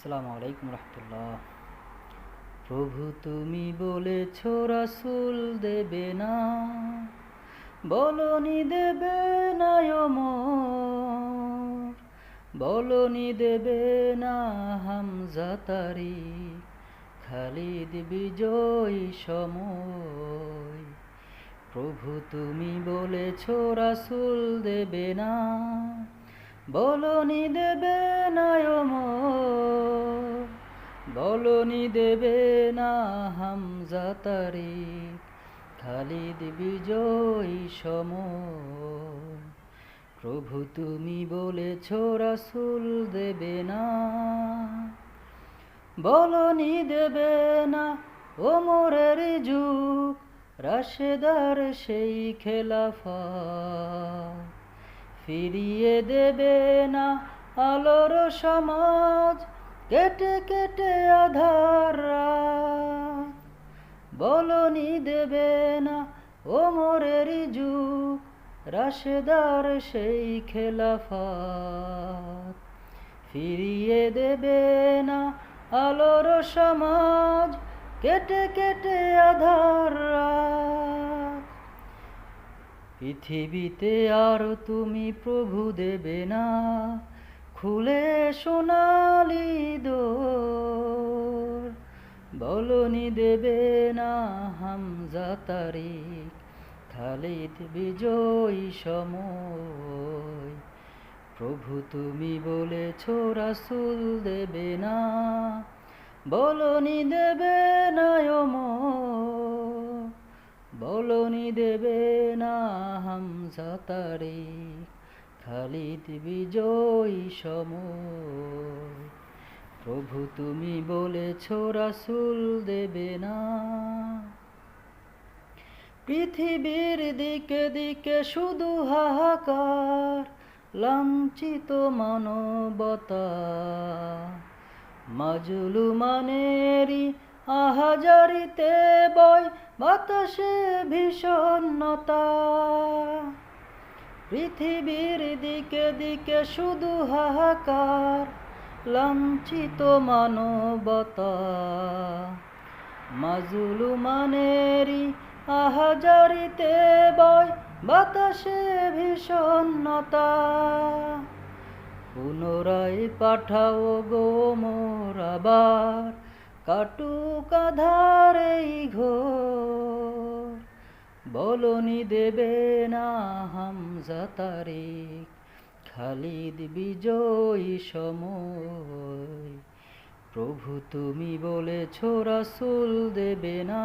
আসসালামু আলাইকুম রহমতুল্লাহ। প্রভু তুমি বলেছ রাসূল দেবে না, বলনি দেবে না ওমর, বলনি দেবে না হামজা তারিক, খালিদ বিজয়ী সময়। প্রভু তুমি বলেছ রাসূল দেবে না, বলনি দেবে না ওমর, বলনি দেবে না হামজা তারিক, খালিদ বিজয়ী সময়। প্রভু তুমি বলেছ রাসূল দেবে না, বলনি দেবে না ওমরের যুগ, রাশেদার সেই খেলাফত, ফিরিয়ে দেবে না আলোর সমাজ, কেটে কেটে আধার রাত। বলনি দেবে না ওমরের যুগ, রাশেদার সেই খেলাফত, ফিরিয়ে দেবে না আলোর সমাজ, কেটে কেটে আধার রাত। পৃথিবীতে আর তুমি প্রভু দেবে না, খুলে সোনালি দোর, বলনি দেবে না হামজা তারিক, খালিদ বিজয়ী সময়। প্রভু তুমি বলেছ রাসূল দেবে না, বলনি দেবে না ওমর, বলনি দেবে না হামজা তারিক, খালিদ বিজয়ী সময়। প্রভু তুমি বলেছ রাসূল দেবে না। পৃথিবীর দিকে দিকে শুধু হাহাকার, লাঞ্ছিত মানবতা, মাজলুমানেরই আহাজারিতে বয় বাতাসে বিষণ্ণতা। পৃথিবীর দিকে দিকে শুধু হাহাকার, লাঞ্ছিত মানবতা, মাজলুমানেরই আহাজারিতে বয় বাতাসে বিষণ্ণতা। পুনরায় পাঠাও গো মোর আবার, কাটুক আঁধার এই ঘোর, বলনি দেবে না হামজা তারিক, খালিদ বিজয়ী সময়। প্রভু তুমি বলেছ রাসূল দেবে না,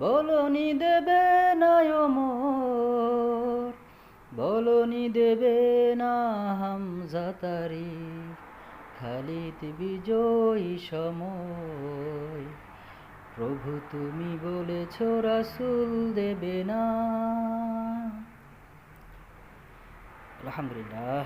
বলনি দেবে না ওমর, বলনি দেবে না হামজা তারিক, খালিদ বিজয়ী সময়। প্রভু তুমি বলেছ রাসূল দেবে না। আলহামদুলিল্লাহ।